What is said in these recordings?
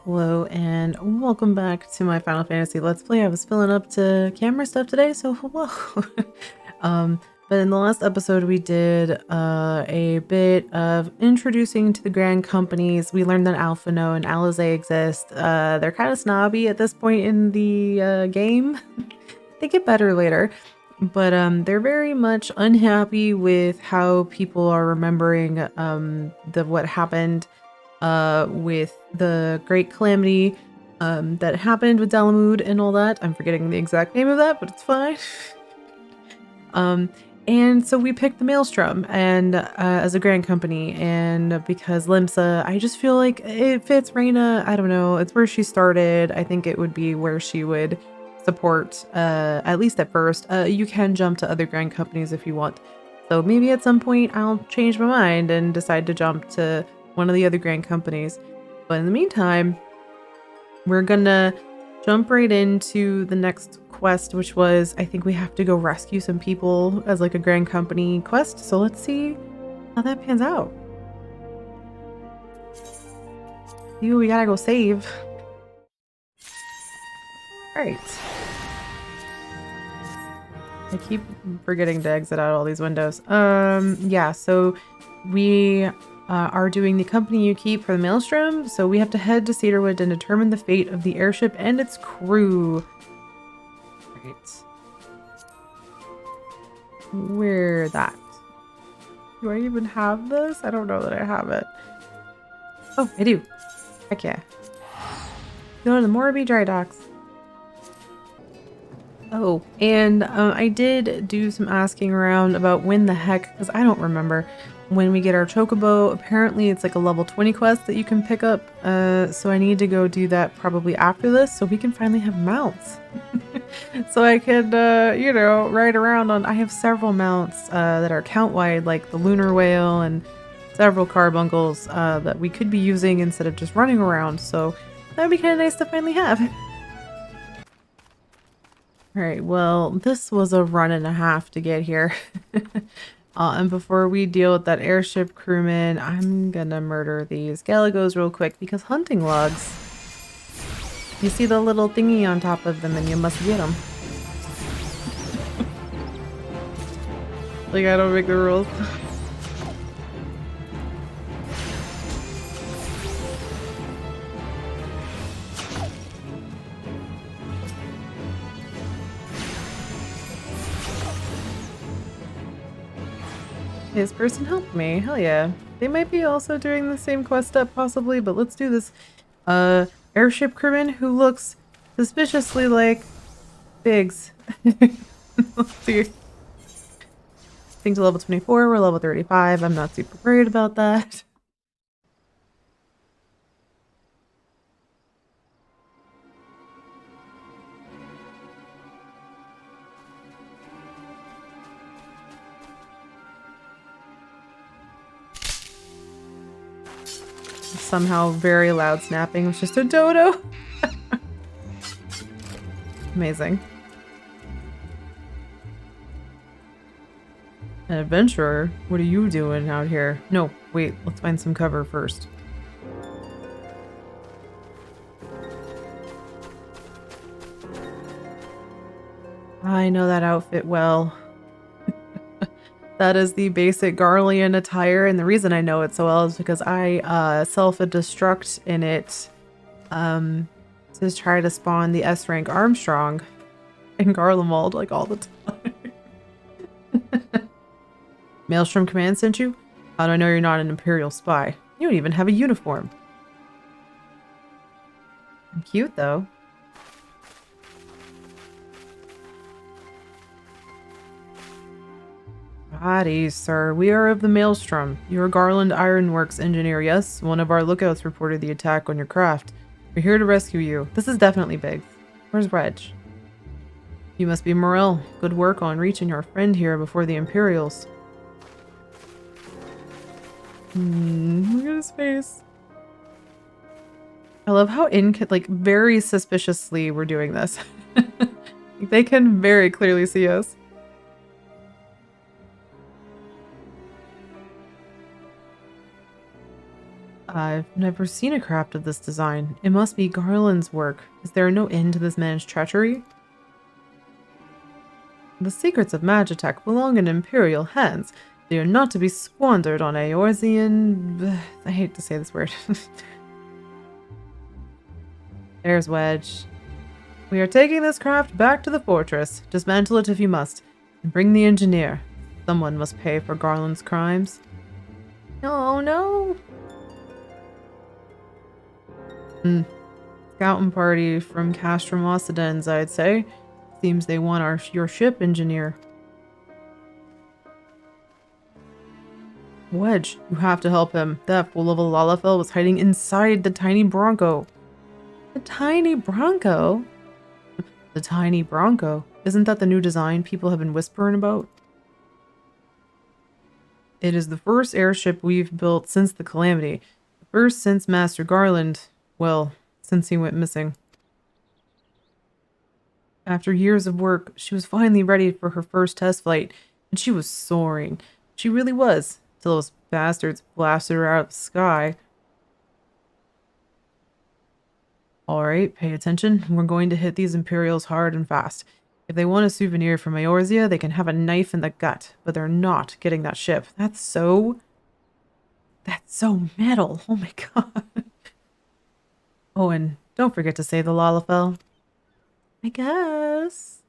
Hello and welcome back to my Final Fantasy Let's Play. I was filling up to camera stuff today, so hello. But in the last episode we did a bit of introducing to the Grand Companies. We learned that Alphino and Alizé exist. They're kind of snobby at this point in the game. They get better later, but they're very much unhappy with how people are remembering what happened with the Great Calamity that happened with Dalamud and all that. I'm forgetting the exact name of that, but it's fine. And so we picked the Maelstrom and as a Grand Company, and because Limsa, I just feel like it fits Rayna. I don't know, it's where she started. I think it would be where she would support, at least at first. You can jump to other Grand Companies if you want. So maybe at some point I'll change my mind and decide to jump to one of the other Grand Companies. But in the meantime, we're gonna jump right into the next quest, which was, I think we have to go rescue some people as like a Grand Company quest. So let's see how that pans out. Ew, we gotta go save. Alright. I keep forgetting to exit out all these windows. Yeah, so we are doing the company you keep for the Maelstrom, so we have to head to Cedarwood and determine the fate of the airship and its crew. Right. Where that? Do I even have this? I don't know that I have it. Oh, I do. Heck yeah. Go to the Morby dry docks. Oh, and I did do some asking around about when the heck, because I don't remember, when we get our Chocobo. Apparently it's like a level 20 quest that you can pick up, so I need to go do that probably after this so we can finally have mounts. So I could, you know, ride around on... I have several mounts that are count-wide, like the Lunar Whale and several carbuncles that we could be using instead of just running around, so that would be kind of nice to finally have. Alright, well, this was a run and a half to get here. And before we deal with that airship crewman, I'm gonna murder these Galagos real quick because hunting logs. You see the little thingy on top of them and you must get them. Like, I don't make the rules. This person helped me. Hell yeah. They might be also doing the same quest step possibly, but let's do this. Airship crewman who looks suspiciously like Biggs. Let's see. I think to level 24, we're level 35. I'm not super worried about that. Somehow very loud snapping was just a dodo. Amazing. An adventurer? What are you doing out here? No, wait, let's find some cover first. I know that outfit well. That is the basic Garlean attire, and the reason I know it so well is because I self-destruct in it to try to spawn the S-rank Armstrong in Garlemald like all the time. Maelstrom Command sent you? How do I know you're not an Imperial spy? You don't even have a uniform. I'm cute though. Bodies, sir. We are of the Maelstrom. You're a Garland Ironworks engineer, yes? One of our lookouts reported the attack on your craft. We're here to rescue you. This is definitely Biggs. Where's Wedge? You must be Morel. Good work on reaching your friend here before the Imperials. Look at his face. I love how like very suspiciously we're doing this. They can very clearly see us. I've never seen a craft of this design. It must be Garland's work. Is there no end to this man's treachery? The secrets of Magitech belong in Imperial hands. They are not to be squandered on Eorzean... I hate to say this word. There's Wedge. We are taking this craft back to the fortress. Dismantle it if you must. And bring the engineer. Someone must pay for Garland's crimes. Oh no! Scouting party from Castrum Occidens, I'd say. Seems they want your ship, engineer. Wedge, you have to help him. That fool of a Lalafell was hiding inside the tiny Bronco. The tiny Bronco? The tiny Bronco. Isn't that the new design people have been whispering about? It is the first airship we've built since the Calamity. The first since Master Garland. Well, since he went missing. After years of work, she was finally ready for her first test flight, and she was soaring. She really was, till those bastards blasted her out of the sky. Alright, pay attention. We're going to hit these Imperials hard and fast. If they want a souvenir from Eorzea, they can have a knife in the gut, but they're not getting that ship. That's so metal. Oh my god. Oh, and don't forget to say the Lalafell. I guess.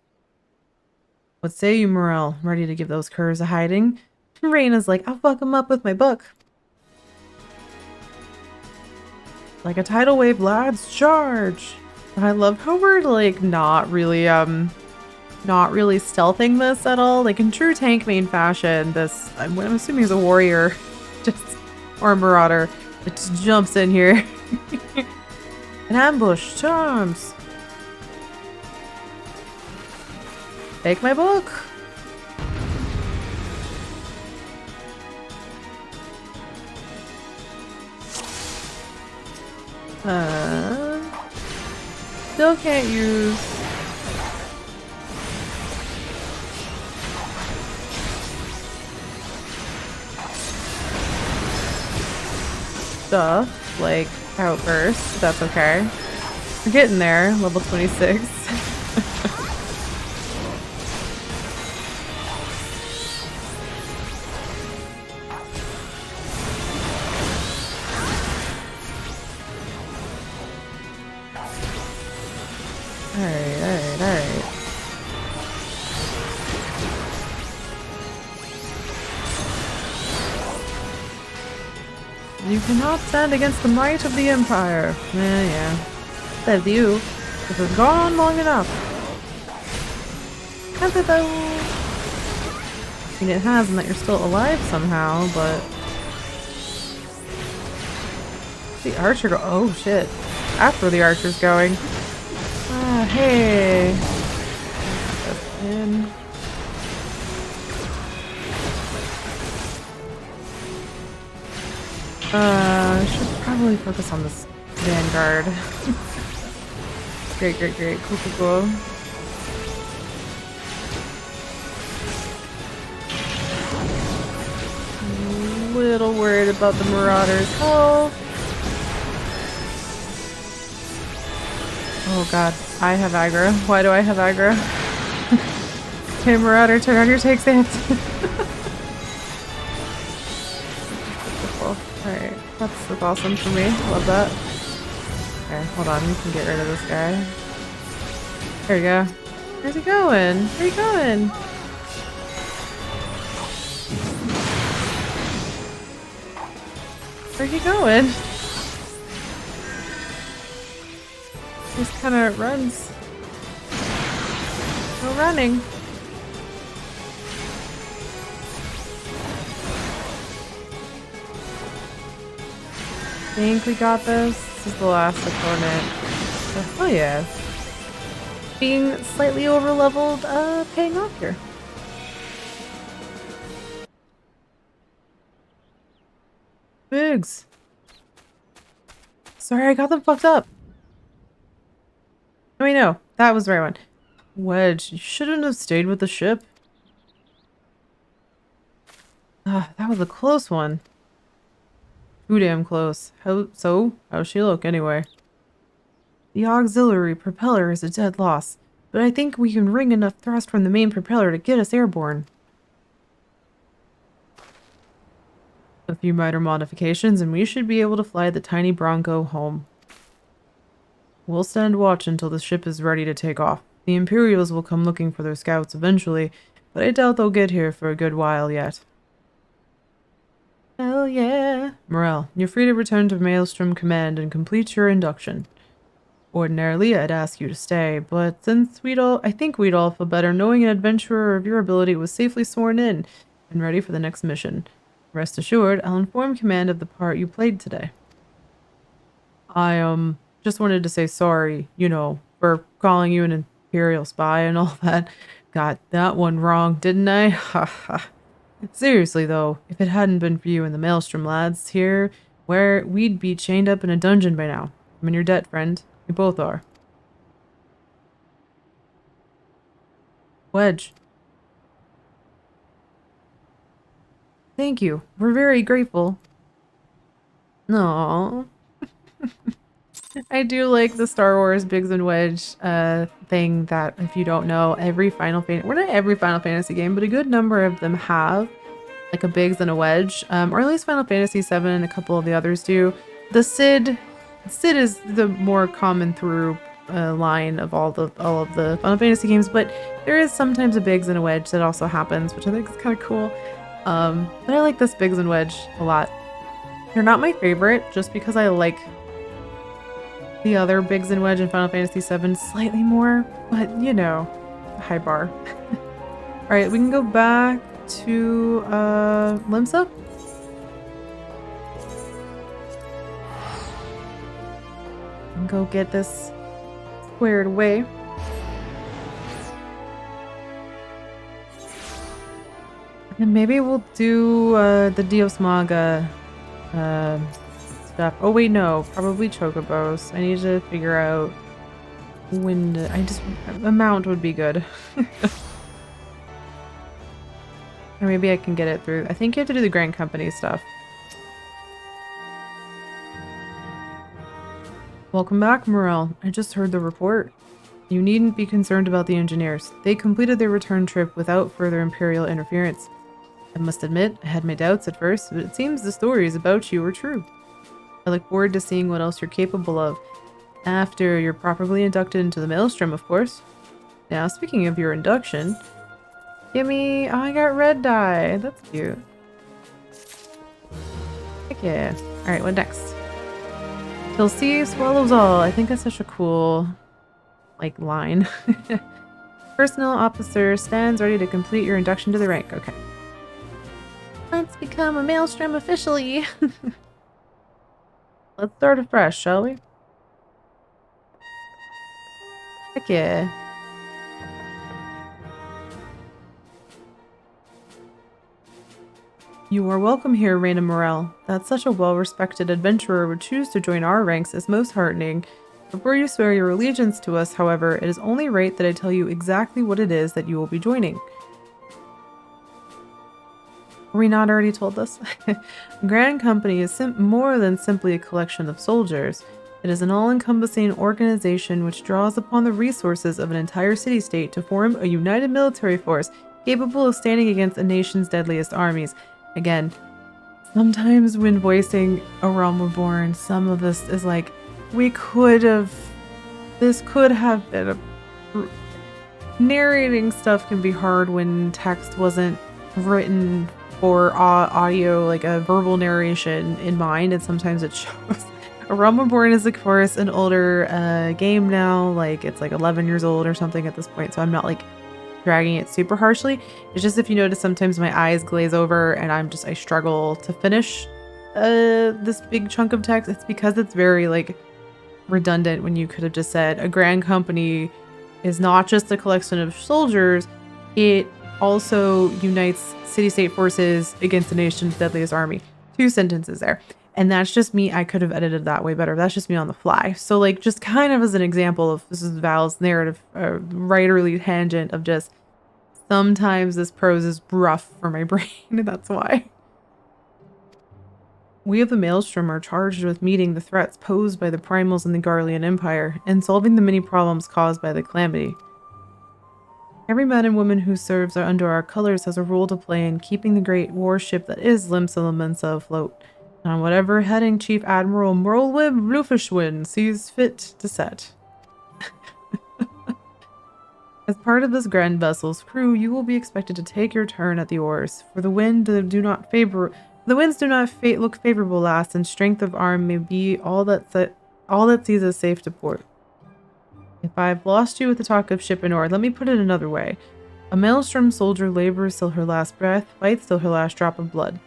What say you, Morel? Ready to give those curs a hiding? Rayna's like, I'll fuck them up with my book. Like a tidal wave, lads, charge! I love how we're like not really stealthing this at all. Like in true tank main fashion, this I'm assuming is a warrior, or a marauder that just jumps in here. An ambush, charms. Take my book. Still can't use stuff like outburst. That's okay. We're getting there. Level 26. Alright. You cannot stand against the might of the Empire. Yeah. Says you. This has gone long enough. Has it though? I mean, it has, and that you're still alive somehow, but... The archer go- oh shit. That's where the archer's going. Ah, hey. That's in. I should probably focus on this Vanguard. Great. Cool. A little worried about the Marauders. Oh god, I have aggro. Why do I have aggro? Okay, Marauder, turn on your take stance. Alright, that's awesome for me. Love that. Okay, hold on, we can get rid of this guy. There you go. Where's he going? Where are you going? Where are you going? He just kind of runs. No running. I think we got this. This is the last opponent. Oh yeah. Being slightly over leveled, paying off here. Biggs. Sorry, I got them fucked up. Oh wait, no. That was the right one. Wedge, you shouldn't have stayed with the ship. That was a close one. Too damn close. How's she look anyway? The auxiliary propeller is a dead loss, but I think we can wring enough thrust from the main propeller to get us airborne. A few minor modifications and we should be able to fly the tiny Bronco home. We'll stand watch until the ship is ready to take off. The Imperials will come looking for their scouts eventually, but I doubt they'll get here for a good while yet. Hell yeah! Morel, you're free to return to Maelstrom Command and complete your induction. Ordinarily, I'd ask you to stay, but since I think we'd all feel better knowing an adventurer of your ability was safely sworn in and ready for the next mission. Rest assured, I'll inform Command of the part you played today. I, just wanted to say sorry, you know, for calling you an Imperial spy and all that. Got that one wrong, didn't I? Ha ha. Seriously, though, if it hadn't been for you and the Maelstrom lads here, we'd be chained up in a dungeon by now. I'm in your debt, friend. We both are. Wedge. Thank you. We're very grateful. No. I do like the Star Wars Biggs and Wedge thing that, if you don't know, well, not every Final Fantasy game, but a good number of them have like a Biggs and a Wedge, or at least Final Fantasy VII and a couple of the others do. The Cid is the more common through line of all of the Final Fantasy games, but there is sometimes a Biggs and a Wedge that also happens, which I think is kind of cool. But I like this Biggs and Wedge a lot. They're not my favorite, just because I like the other Biggs and Wedge in Final Fantasy VII slightly more, but you know, high bar. Alright, we can go back to Limsa. And go get this squared away. And maybe we'll do the Dios Maga stuff. Oh wait, no, probably Chocobos. I need to figure out when amount would be good. Or maybe I can get it through. I think you have to do the Grand Company stuff. Welcome back, Morel. I just heard the report. You needn't be concerned about the engineers. They completed their return trip without further Imperial interference. I must admit, I had my doubts at first, but it seems the stories about you were true. I look forward to seeing what else you're capable of. After you're properly inducted into the Maelstrom, of course. Now, speaking of your induction, give me... Oh, I got red dye. That's cute. Heck yeah. Alright, what next? Till sea swallows all. I think that's such a cool, like, line. Personnel officer stands ready to complete your induction to the rank. Okay. Let's become a Maelstrom officially. Let's start afresh, shall we? Heck yeah. You are welcome here, Rayna Morel. That such a well-respected adventurer would choose to join our ranks is most heartening. Before you swear your allegiance to us, however, it is only right that I tell you exactly what it is that you will be joining. Were we not already told this? Grand Company is more than simply a collection of soldiers. It is an all-encompassing organization which draws upon the resources of an entire city-state to form a united military force capable of standing against a nation's deadliest armies. Again, sometimes when voicing A Realm Reborn, some of this is like, this could have been a... Narrating stuff can be hard when text wasn't written for audio, like a verbal narration in mind, and sometimes it shows. A Realm Reborn is, of course, an older game now, like it's like 11 years old or something at this point, so I'm not like dragging it super harshly. It's just, if you notice, sometimes my eyes glaze over and I struggle to finish this big chunk of text. It's because it's very like redundant when you could have just said a Grand Company is not just a collection of soldiers, it also unites city-state forces against the nation's deadliest army. 2 sentences there. And that's just me. I could have edited that way better. That's just me on the fly. So like, just kind of as an example of, this is Val's narrative, writerly tangent of just, sometimes this prose is rough for my brain. That's why. We of the Maelstrom are charged with meeting the threats posed by the primals in the Garlean Empire and solving the many problems caused by the calamity. Every man and woman who serves under our colors has a role to play in keeping the great warship that is Limsa afloat, on whatever heading Chief Admiral Merlwib Rufishwin sees fit to set. As part of this grand vessel's crew, you will be expected to take your turn at the oars, for the winds do not look favorable last, and strength of arm may be all that sees us safe to port. If I've lost you with the talk of ship and oar, let me put it another way. A Maelstrom soldier labors till her last breath, fights till her last drop of blood.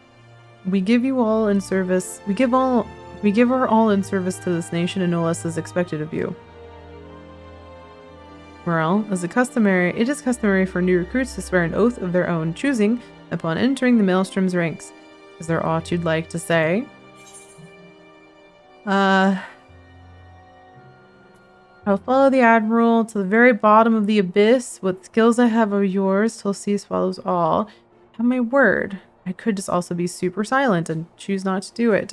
We give you all in service. We give our all in service to this nation, and no less is expected of you. Morale, it is customary for new recruits to swear an oath of their own choosing upon entering the Maelstrom's ranks. Is there aught you'd like to say? I'll follow the Admiral to the very bottom of the abyss. What skills I have are yours till sea swallows all. Have my word. I could just also be super silent and choose not to do it.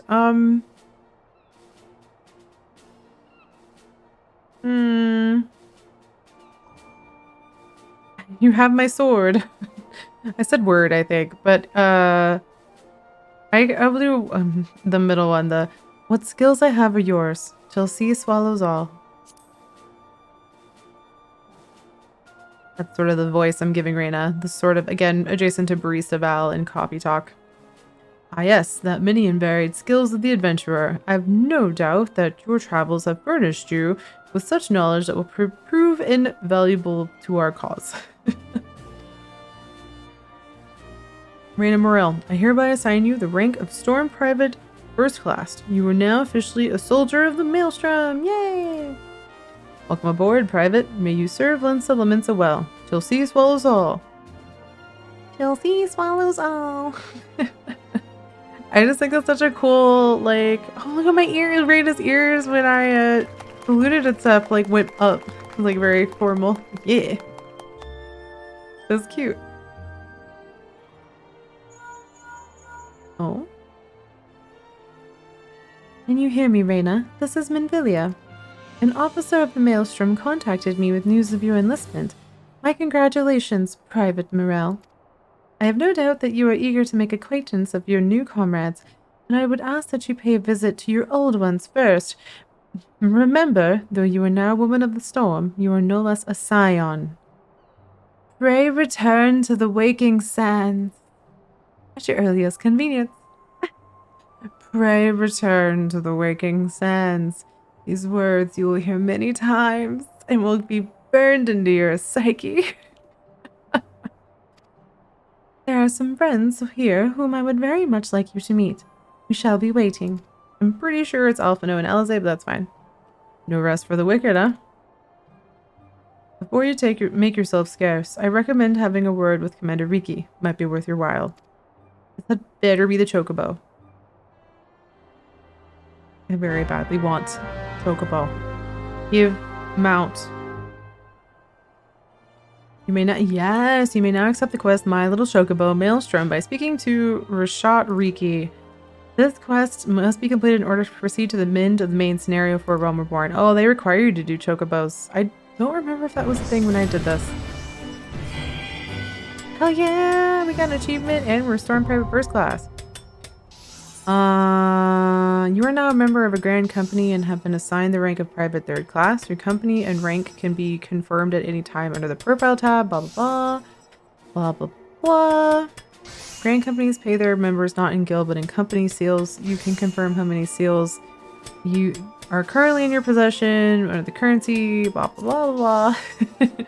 You have my sword. I said word, I think, but I'll do the middle one. The what skills I have are yours till sea swallows all. That's sort of the voice I'm giving Rayna. The sort of, again, adjacent to Barista Val in Coffee Talk. Ah yes, that many and varied skills of the adventurer. I have no doubt that your travels have furnished you with such knowledge that will prove invaluable to our cause. Rayna Morel, I hereby assign you the rank of Storm Private First Class. You are now officially a soldier of the Maelstrom. Yay! Welcome aboard, Private. May you serve Limsa well. Till sea swallows all. Till sea swallows all. I just think that's such a cool, like, oh, look at my ears. Rayna's ears when I saluted and stuff, like, went up. Like, very formal. Yeah. That's cute. Oh. Can you hear me, Rayna? This is Minvilia. An officer of the Maelstrom contacted me with news of your enlistment. My congratulations, Private Morel. I have no doubt that you are eager to make acquaintance of your new comrades, and I would ask that you pay a visit to your old ones first. Remember, though you are now a woman of the storm, you are no less a scion. Pray return to the waking sands at your earliest convenience. Pray return to the waking sands. These words you will hear many times and will be burned into your psyche. There are some friends here whom I would very much like you to meet. We shall be waiting. I'm pretty sure it's Alphino and Alize, but that's fine. No rest for the wicked, huh? Before you make yourself scarce, I recommend having a word with Commander Riki. Might be worth your while. That better be the Chocobo. I very badly want Chocobo. Give mount. You may now accept the quest My Little Chocobo Maelstrom by speaking to Rashat Riki. This quest must be completed in order to proceed to the end of the main scenario for Realm Reborn. Oh, they require you to do Chocobos. I don't remember if that was a thing when I did this. Hell yeah! We got an achievement and we're Storm Private First Class. You are now a member of a grand company and have been assigned the rank of Private Third Class. Your company and rank can be confirmed at any time under the Profile tab, blah blah blah. Blah blah blah. Grand companies pay their members not in guild but in company seals. You can confirm how many seals you are currently in your possession under the currency, blah blah blah blah.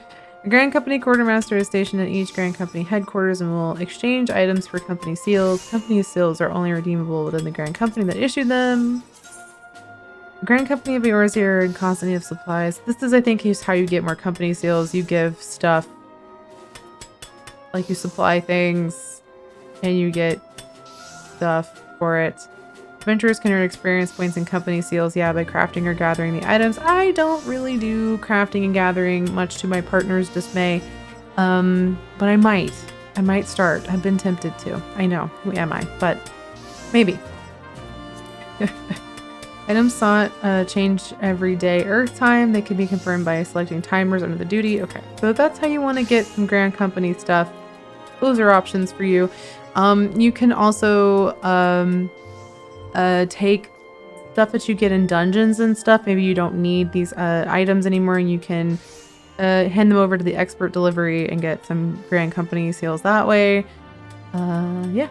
A Grand Company Quartermaster is stationed at each Grand Company headquarters and will exchange items for company seals. Company seals are only redeemable within the Grand Company that issued them. The Grand Company of yours here in constant need of supplies. This is, I think, is how you get more company seals. You give stuff, like you supply things, and you get stuff for it. Adventurers can earn experience points and company seals, yeah, by crafting or gathering the items. I don't really do crafting and gathering, much to my partner's dismay. But I might start. I've been tempted to. I know, who am I? But maybe. Items sought change every day Earth time. They can be confirmed by selecting timers under the duty. Okay, so if that's how you want to get some Grand Company stuff, those are options for you. You can also take stuff that you get in dungeons and stuff. Maybe you don't need these items anymore, and you can hand them over to the expert delivery and get some Grand Company seals that way. Yeah.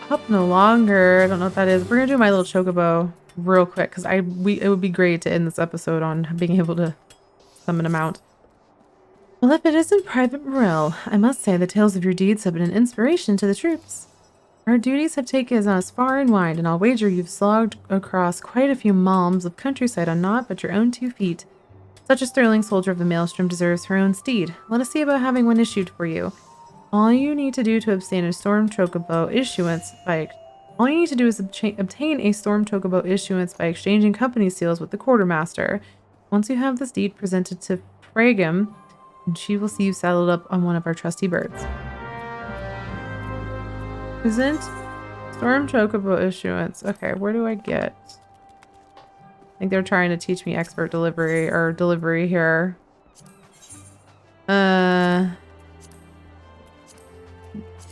Up no longer. I don't know what that is. We're gonna do my little chocobo real quick because it would be great to end this episode on being able to summon him out. Well, if it isn't Private Morel, I must say the tales of your deeds have been an inspiration to the troops. Our duties have taken us far and wide, and I'll wager you've slogged across quite a few malms of countryside on naught but your own 2 feet. Such a sterling soldier of the Maelstrom deserves her own steed. Let us see about having one issued for you. All you need to do to obtain a Storm Chocobo issuance by obtain a Storm Chocobo issuance by exchanging company seals with the quartermaster. Once you have this deed presented to Fragum, and she will see you saddled up on one of our trusty birds. Present Storm Chocobo issuance. Okay, where do I get? I think they're trying to teach me expert delivery or delivery here.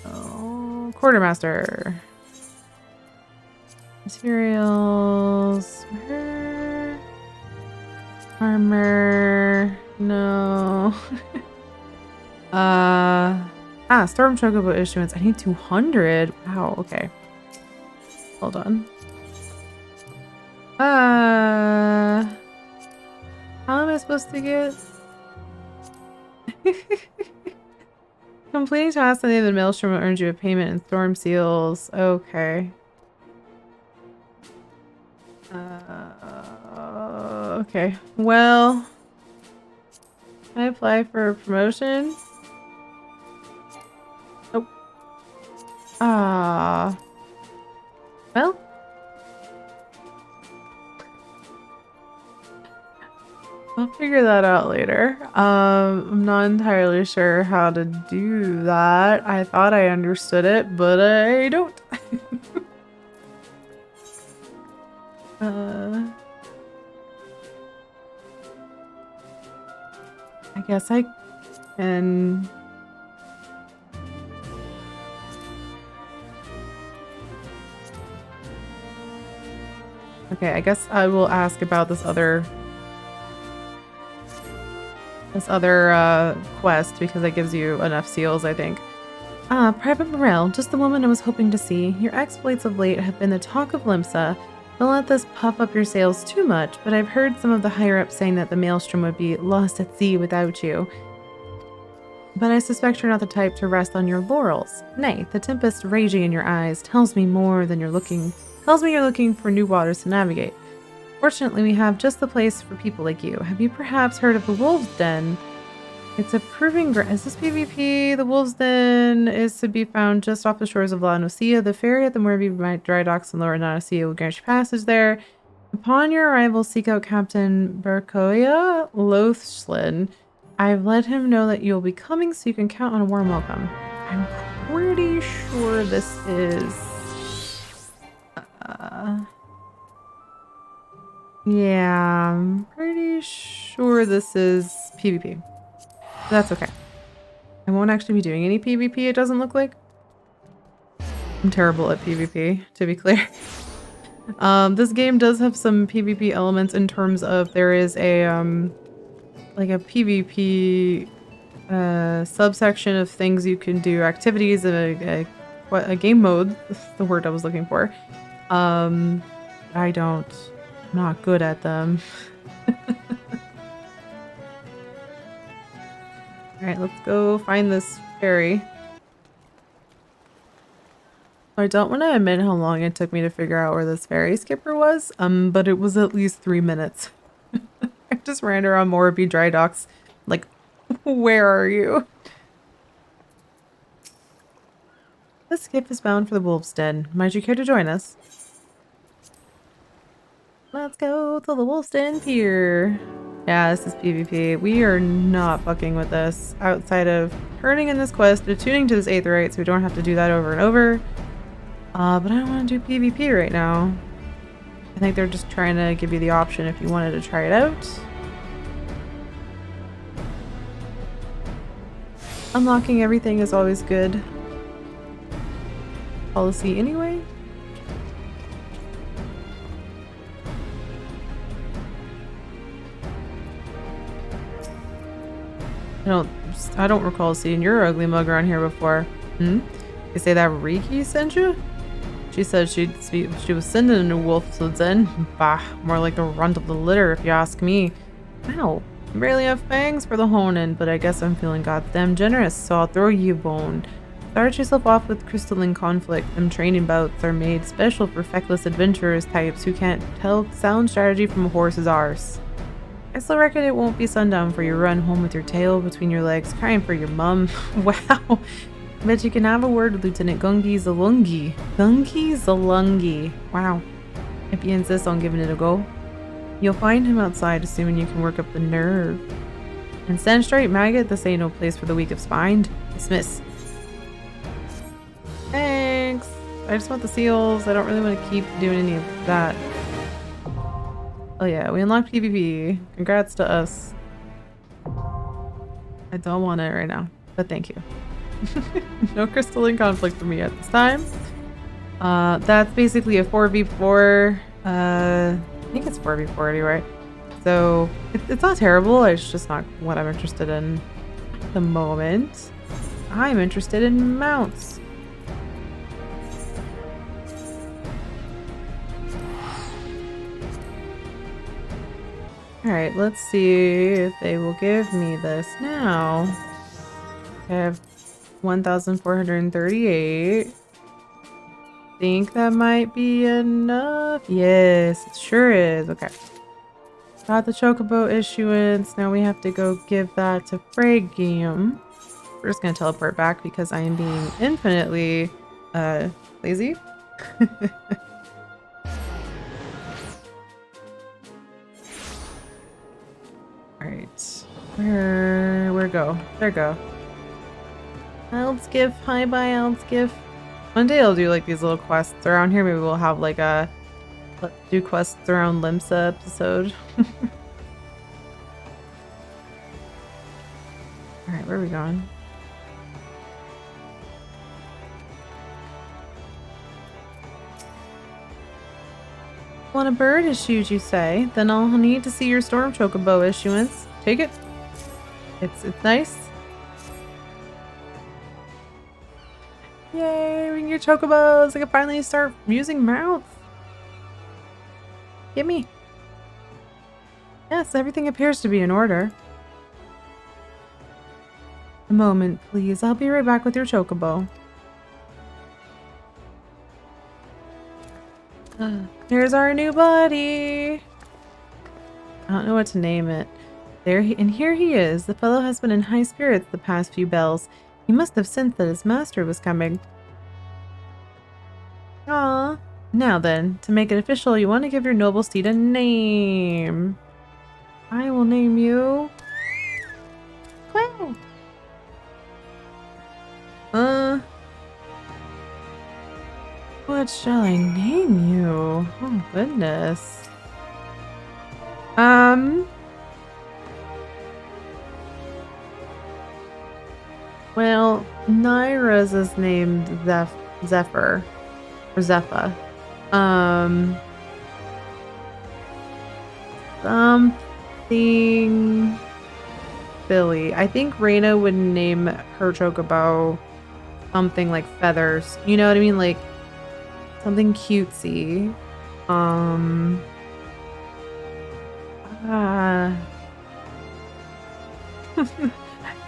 Oh, quartermaster. Materials. Where? Armor. No. Storm Chocobo issuance. I need 200. Wow, okay. Hold on. How am I supposed to get? Completing tasks on the end of the Maelstrom earns you a payment in storm seals. Okay. Okay. Well, can I apply for a promotion? Oh. Well. I'll figure that out later. I'm not entirely sure how to do that. I thought I understood it, but I don't. I guess I can... Okay, I guess I will ask about this other quest because it gives you enough seals, I think. Private Morel, just the woman I was hoping to see. Your exploits of late have been the talk of Limsa. Don't let this puff up your sails too much, but I've heard some of the higher-ups saying that the Maelstrom would be lost at sea without you. But I suspect you're not the type to rest on your laurels. Nay, the tempest raging in your eyes tells me you're looking for new waters to navigate. Fortunately, we have just the place for people like you. Have you perhaps heard of the Wolves' Den? It's a proving ground. Is this PvP? The Wolves' Den is to be found just off the shores of La Nocia. The ferry at the Moorby dry docks in Lower Nocia will grant you passage there. Upon your arrival, seek out Captain Berkoya Lothslin. I've let him know that you'll be coming, so you can count on a warm welcome. I'm pretty sure this is... yeah, I'm pretty sure this is PvP. That's okay. I won't actually be doing any PvP, it doesn't look like. I'm terrible at PvP, to be clear. This game does have some PvP elements in terms of there is a, like a PvP subsection of things you can do, activities, a game mode, that's the word I was looking for. I'm not good at them. Alright, let's go find this ferry. I don't want to admit how long it took me to figure out where this ferry skipper was, but it was at least 3 minutes. I just ran around Moorby dry docks, like, where are you? This skiff is bound for the Wolves' Den. Might you care to join us? Let's go to the Wolves' Den pier. Yeah, this is PvP. We are not fucking with this outside of turning in this quest, attuning to this Aetherite so we don't have to do that over and over. But I don't want to do PvP right now. I think they're just trying to give you the option if you wanted to try it out. Unlocking everything is always good policy anyway. I don't recall seeing your ugly mug around here before. Hmm? You say that Riki sent you? She said she was sending a new wolf to Zen. Bah, more like the runt of the litter if you ask me. Wow, you barely have fangs for the honin, but I guess I'm feeling goddamn generous, so I'll throw you a bone. Start yourself off with crystalline conflict. Them training bouts are made special for feckless adventurers types who can't tell sound strategy from a horse's arse. I still reckon it won't be sundown for you run home with your tail between your legs crying for your mum. Wow. Bet you can have a word with Lieutenant Gungi Zalungi. Gungi Zalungi. Wow. If you insist on giving it a go. You'll find him outside, assuming you can work up the nerve. And stand straight, maggot. This ain't no place for the weak of spine. Dismiss. Thanks. I just want the seals. I don't really want to keep doing any of that. Oh yeah, we unlocked PvP. Congrats to us. I don't want it right now, but thank you. No crystalline conflict for me at this time. That's basically a 4v4. I think it's 4v4 anyway. So it's not terrible. It's just not what I'm interested in at the moment. I'm interested in mounts. Alright, let's see if they will give me this now. I have 1,438. Think that might be enough. Yes, it sure is. Okay. Got the Chocobo issuance. Now we have to go give that to Fragium. We're just gonna teleport back because I am being infinitely lazy. Alright. Where go? There go. Eldsgift, hi bye Eldsgift. One day I'll do like these little quests around here. Maybe we'll have like a let's do quests around Limsa episode. Alright, where are we going? Want a bird issued, you say? Then I'll need to see your Storm Chocobo issuance. Take it. It's nice. Yay, we can get Chocobos. I can finally start using mouths. Gimme. Yes, everything appears to be in order. A moment, please. I'll be right back with your Chocobo. Here's our new buddy. I don't know what to name it. And here he is. The fellow has been in high spirits the past few bells. He must have sensed that his master was coming. Ah. Now then, to make it official, you want to give your noble steed a name. I will name you... Wow. What shall I name you? Oh, goodness. Well, Naira's is named Zephyr. Or Zepha. Something... Billy. I think Rayna would name her Chocobo something like Feathers. You know what I mean? Like, something cutesy.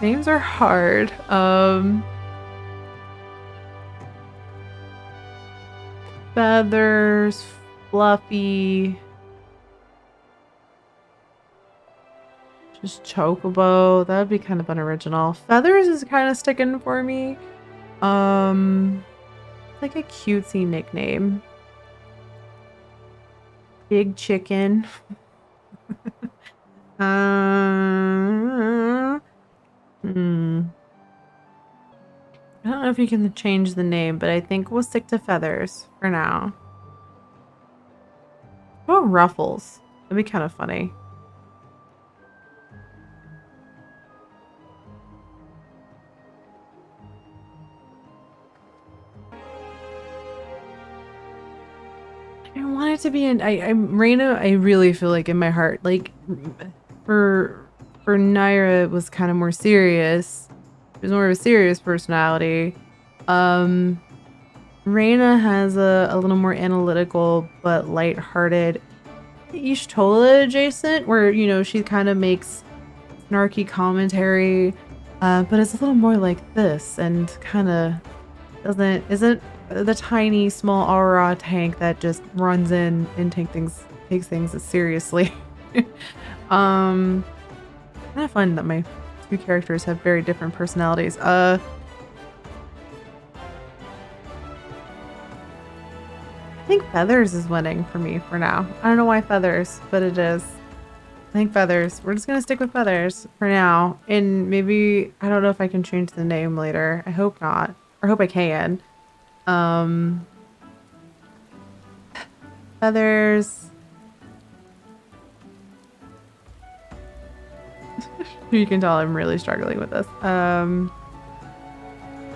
Names are hard. Feathers, Fluffy. Just Chocobo. That would be kind of unoriginal. Feathers is kind of sticking for me. Like a cutesy nickname. Big Chicken. I don't know if you can change the name, but I think we'll stick to Feathers for now. What about Ruffles? That'd be kind of funny. I want it to be I'm Rayna. I really feel like in my heart, like for Naira, it was kind of more serious. It was more of a serious personality. Rayna has a little more analytical but lighthearted, Ishtola adjacent, where you know she kind of makes snarky commentary, but it's a little more like this and kind of isn't the tiny small aura tank that just runs in and takes things as seriously. I find that my two characters have very different personalities. I think Feathers is winning for me for now. I don't know why Feathers, but it is. I think Feathers. We're just gonna stick with Feathers for now. And maybe, I don't know if I can change the name later. I hope not. Or hope I can. Feathers. You can tell I'm really struggling with this.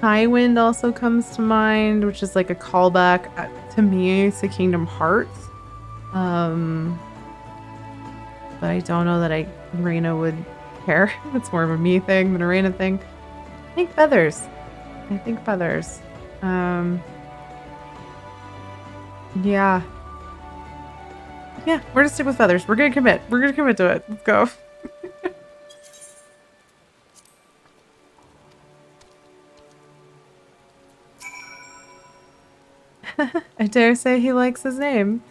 High Wind also comes to mind, which is like a callback to me to Kingdom Hearts. But I don't know that Rayna would care. It's more of a me thing than a Rayna thing. I think Feathers. Yeah. Yeah, we're gonna stick with Feathers. We're gonna commit. We're gonna commit to it. Let's go. I dare say he likes his name.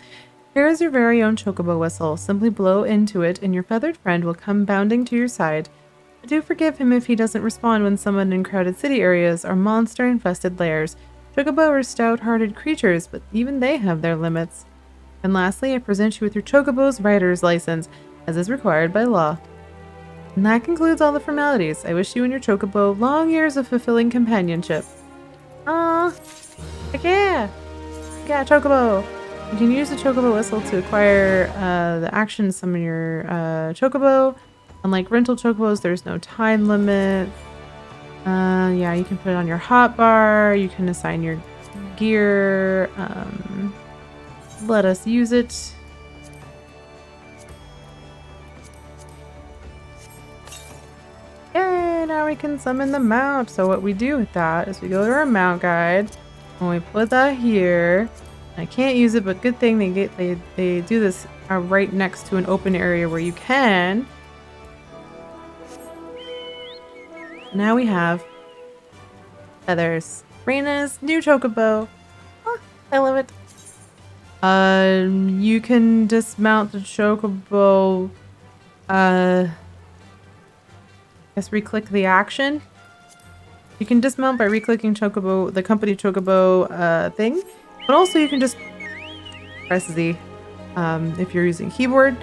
Here is your very own Chocobo whistle. Simply blow into it and your feathered friend will come bounding to your side. But do forgive him if he doesn't respond when summoned in crowded city areas or monster-infested lairs. Chocobo are stout-hearted creatures, but even they have their limits. And lastly, I present you with your Chocobo's rider's license, as is required by law. And that concludes all the formalities. I wish you and your Chocobo long years of fulfilling companionship. Aww. Heck yeah! Yeah, Chocobo! You can use the Chocobo whistle to acquire the action to summon your Chocobo. Unlike rental Chocobos, there's no time limit. Yeah, you can put it on your hotbar. You can assign your gear. Let us use it. Yay, now we can summon the mount. So what we do with that is we go to our mount guide and we put that here. I can't use it, but good thing they do this right next to an open area where you can. Now we have Feathers. Rayna's new Chocobo. Oh, I love it. You can dismount the Chocobo. I guess re-click the action. You can dismount by re-clicking Chocobo, the company Chocobo thing. But also you can just press Z if you're using keyboard.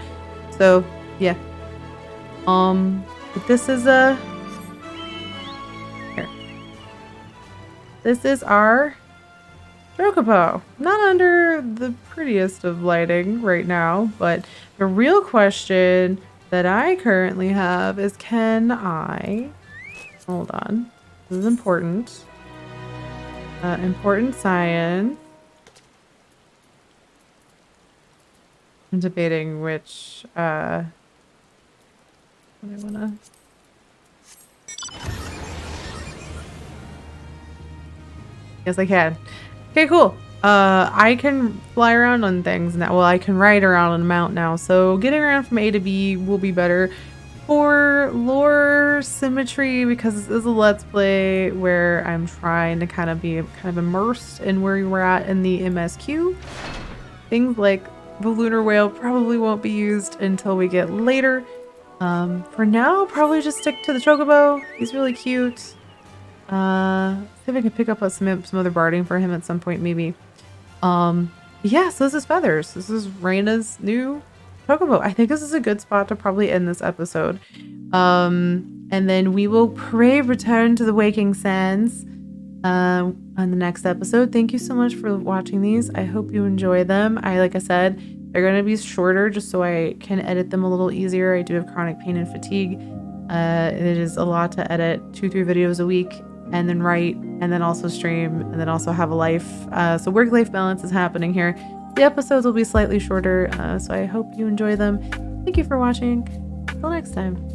So yeah. But this is here. This is our Chocobo. Not under the prettiest of lighting right now, but the real question that I currently have is can I hold on. This is important. Important science. I'm debating which, what I wanna... Yes, I can. Okay, cool. I can fly around on things now. Well, I can ride around on a mount now, so getting around from A to B will be better. For lore symmetry, because this is a Let's Play where I'm trying to kind of immersed in where we're at in the MSQ, things like the lunar whale probably won't be used until we get later. For now, probably just stick to the Chocobo. He's really cute. See if I can pick up some other barding for him at some point, maybe. Yeah, so this is Feathers. This is Rayna's new Chocobo. I think this is a good spot to probably end this episode. And then we will pray return to the Waking Sands on the next episode. Thank you so much for watching these. I hope you enjoy them. Like I said, they're going to be shorter just so I can edit them a little easier. I do have chronic pain and fatigue. It is a lot to edit 2-3 videos a week and then write and then also stream and then also have a life. So work-life balance is happening here. The episodes will be slightly shorter, so I hope you enjoy them. Thank you for watching. Until next time.